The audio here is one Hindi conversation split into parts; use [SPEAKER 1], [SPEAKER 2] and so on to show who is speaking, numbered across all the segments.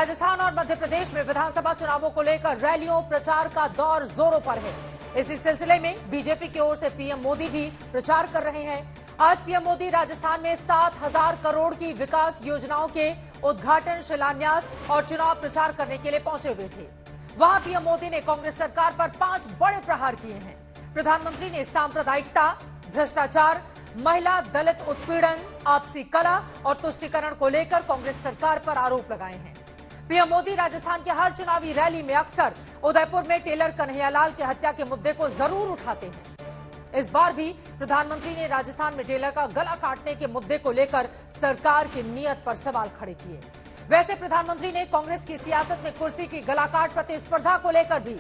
[SPEAKER 1] राजस्थान और मध्य प्रदेश में विधानसभा चुनावों को लेकर रैलियों प्रचार का दौर जोरों पर है। इसी सिलसिले में बीजेपी की ओर से पीएम मोदी भी प्रचार कर रहे हैं। आज पीएम मोदी राजस्थान में 7,000 करोड़ की विकास योजनाओं के उद्घाटन, शिलान्यास और चुनाव प्रचार करने के लिए पहुंचे हुए थे। वहां पीएम मोदी ने कांग्रेस सरकार पर 5 बड़े प्रहार किए हैं। प्रधानमंत्री ने सांप्रदायिकता, भ्रष्टाचार, महिला दलित उत्पीड़न, आपसी कलह और तुष्टीकरण को लेकर कांग्रेस सरकार पर आरोप लगाए हैं। पीएम मोदी राजस्थान के हर चुनावी रैली में अक्सर उदयपुर में टेलर कन्हैयालाल की हत्या के मुद्दे को जरूर उठाते हैं। इस बार भी प्रधानमंत्री ने राजस्थान में टेलर का गला काटने के मुद्दे को लेकर सरकार की नीयत पर सवाल खड़े किए। वैसे प्रधानमंत्री ने कांग्रेस की सियासत में कुर्सी की गलाकाट प्रतिस्पर्धा को लेकर भी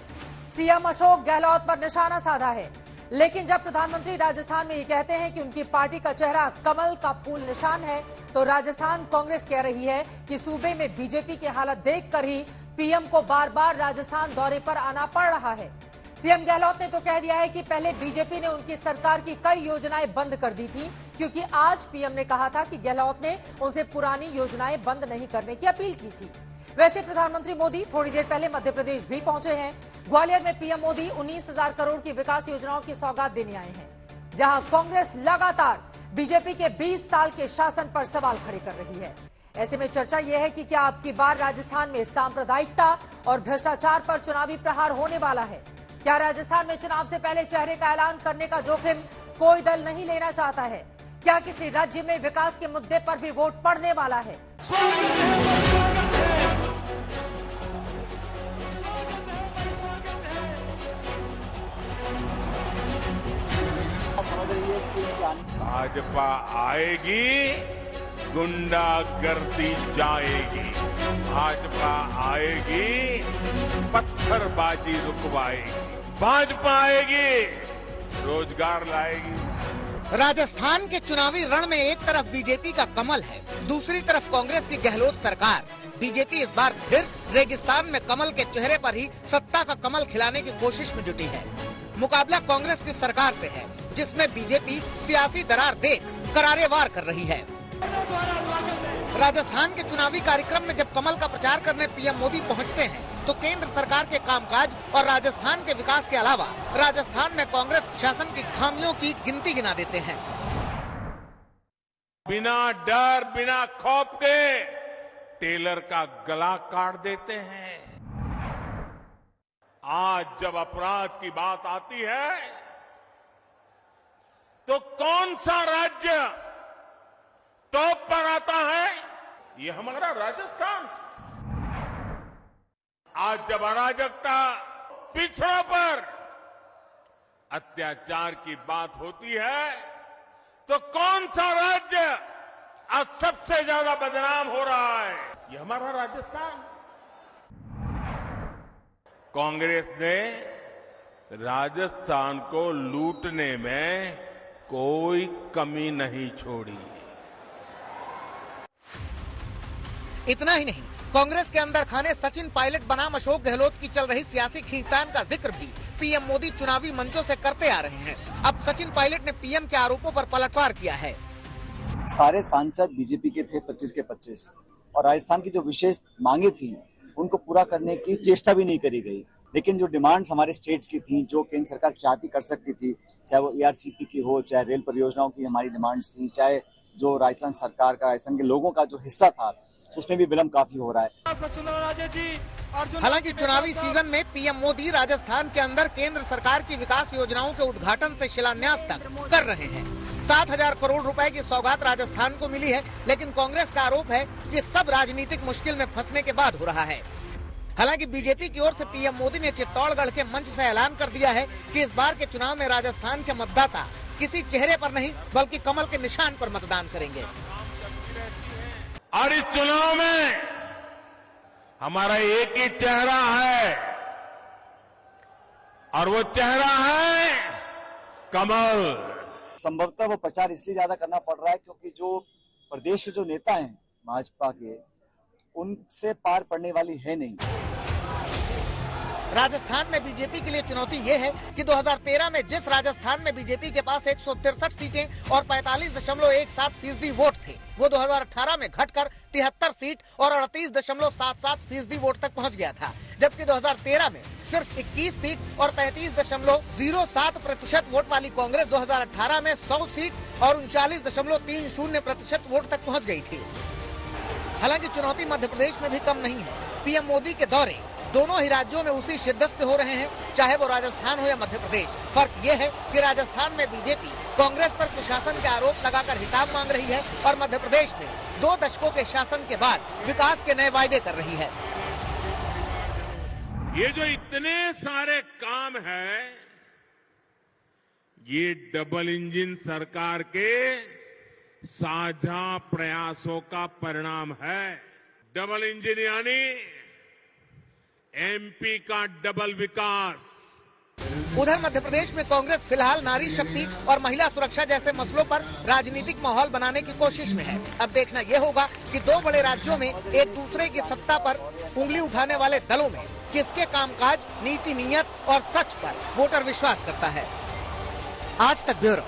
[SPEAKER 1] सीएम अशोक गहलोत पर निशाना साधा है। लेकिन जब प्रधानमंत्री राजस्थान में ये कहते हैं कि उनकी पार्टी का चेहरा कमल का फूल निशान है, तो राजस्थान कांग्रेस कह रही है कि सूबे में बीजेपी की हालत देखकर ही पीएम को बार बार राजस्थान दौरे पर आना पड़ रहा है। सीएम गहलोत ने तो कह दिया है कि पहले बीजेपी ने उनकी सरकार की कई योजनाएं बंद कर दी थी, क्योंकि आज पीएम ने कहा था कि गहलोत ने उनसे पुरानी योजनाएं बंद नहीं करने की अपील की थी। वैसे प्रधानमंत्री मोदी थोड़ी देर पहले मध्य प्रदेश भी पहुंचे हैं। ग्वालियर में पीएम मोदी 19,000 करोड़ की विकास योजनाओं की सौगात देने आए हैं, जहां कांग्रेस लगातार बीजेपी के 20 साल के शासन पर सवाल खड़े कर रही है। ऐसे में चर्चा यह है कि क्या अब की बार राजस्थान में सांप्रदायिकता और भ्रष्टाचार पर चुनावी प्रहार होने वाला है। क्या राजस्थान में चुनाव से पहले चेहरे का ऐलान करने का जोखिम कोई दल नहीं लेना चाहता है। क्या किसी राज्य में विकास के मुद्दे पर भी वोट पड़ने वाला है।
[SPEAKER 2] भाजपा आएगी, गुंडागर्दी जाएगी। भाजपा आएगी, पत्थरबाजी रुकवाएगी। भाजपा आएगी, रोजगार लाएगी।
[SPEAKER 3] राजस्थान के चुनावी रण में एक तरफ बीजेपी का कमल है, दूसरी तरफ कांग्रेस की गहलोत सरकार। बीजेपी इस बार फिर रेगिस्तान में कमल के चेहरे पर ही सत्ता का कमल खिलाने की कोशिश में जुटी है। मुकाबला कांग्रेस की सरकार से है, जिसमें बीजेपी सियासी दरार देख करारे वार कर रही है। राजस्थान के चुनावी कार्यक्रम में जब कमल का प्रचार करने पीएम मोदी पहुंचते हैं, तो केंद्र सरकार के कामकाज और राजस्थान के विकास के अलावा राजस्थान में कांग्रेस शासन की खामियों की गिनती गिना देते हैं।
[SPEAKER 2] बिना डर, बिना खौफ के टेलर का गला काट देते हैं। आज जब अपराध की बात आती है, तो कौन सा राज्य टॉप पर आता है? ये हमारा राजस्थान। आज जब अराजकता, पिछड़ों पर अत्याचार की बात होती है, तो कौन सा राज्य आज सबसे ज्यादा बदनाम हो रहा है? ये हमारा राजस्थान। कांग्रेस ने राजस्थान को लूटने में कोई कमी नहीं छोड़ी।
[SPEAKER 3] इतना ही नहीं, कांग्रेस के अंदर खाने सचिन पायलट बनाम अशोक गहलोत की चल रही सियासी खींचतान का जिक्र भी पीएम मोदी चुनावी मंचों से करते आ रहे हैं। अब सचिन पायलट ने पीएम के आरोपों पर पलटवार किया है।
[SPEAKER 4] सारे सांसद बीजेपी के थे 25 के 25, और राजस्थान की जो विशेष मांगे थी उनको पूरा करने की चेष्टा भी नहीं करी गई। लेकिन जो डिमांड्स हमारे स्टेट्स की थी, जो केंद्र सरकार चाहती कर सकती थी, चाहे वो ERCP की हो, चाहे रेल परियोजनाओं की हमारी डिमांड्स थी, चाहे जो राजस्थान सरकार का, राजस्थान के लोगों का जो हिस्सा था, उसमें भी विलंब काफी हो रहा है।
[SPEAKER 3] हालांकि चुनावी सीजन में पीएम मोदी राजस्थान के अंदर केंद्र सरकार की विकास योजनाओं के उद्घाटन से शिलान्यास तक कर रहे हैं। 7,000 करोड़ रुपए की सौगात राजस्थान को मिली है, लेकिन कांग्रेस का आरोप है कि सब राजनीतिक मुश्किल में फंसने के बाद हो रहा है। हालांकि बीजेपी की ओर से पीएम मोदी ने चित्तौड़गढ़ के मंच से ऐलान कर दिया है कि इस बार के चुनाव में राजस्थान के मतदाता किसी चेहरे पर नहीं, बल्कि कमल के निशान पर मतदान करेंगे।
[SPEAKER 2] और इस चुनाव में हमारा एक ही चेहरा है, और वो चेहरा है कमल।
[SPEAKER 4] संभवतः वो प्रचार इसलिए ज्यादा करना पड़ रहा है क्योंकि जो प्रदेश के जो नेता हैं भाजपा के, उनसे पार पड़ने वाली है नहीं।
[SPEAKER 3] राजस्थान में बीजेपी के लिए चुनौती ये है कि 2013 में जिस राजस्थान में बीजेपी के पास 163 सीटें और 45.17% वोट थे, वो 2018 में घटकर 73 सीट और 38.77% वोट तक पहुंच गया था, जबकि 2013 में सिर्फ 21 सीट और 33.07% वोट वाली कांग्रेस 2018 में 100 सीट और 39.30% वोट तक पहुंच गई थी। हालांकि चुनौती मध्य प्रदेश में भी कम नहीं है। पीएम मोदी के दौरे दोनों ही राज्यों में उसी शिद्दत से हो रहे हैं, चाहे वो राजस्थान हो या मध्य प्रदेश। फर्क ये है कि राजस्थान में बीजेपी कांग्रेस पर कुशासन के आरोप लगाकर हिसाब मांग रही है और मध्य प्रदेश में 2 दशकों के शासन के बाद विकास के नए वायदे कर रही है।
[SPEAKER 2] ये जो इतने सारे काम हैं, ये डबल इंजन सरकार के साझा प्रयासों का परिणाम है। डबल इंजन यानी एमपी का डबल विकास।
[SPEAKER 3] उधर मध्य प्रदेश में कांग्रेस फिलहाल नारी शक्ति और महिला सुरक्षा जैसे मसलों पर राजनीतिक माहौल बनाने की कोशिश में है। अब देखना यह होगा कि 2 बड़े राज्यों में एक दूसरे की सत्ता पर उंगली उठाने वाले दलों में किसके कामकाज, नीति, नीयत और सच पर वोटर विश्वास करता है। आज तक ब्यूरो।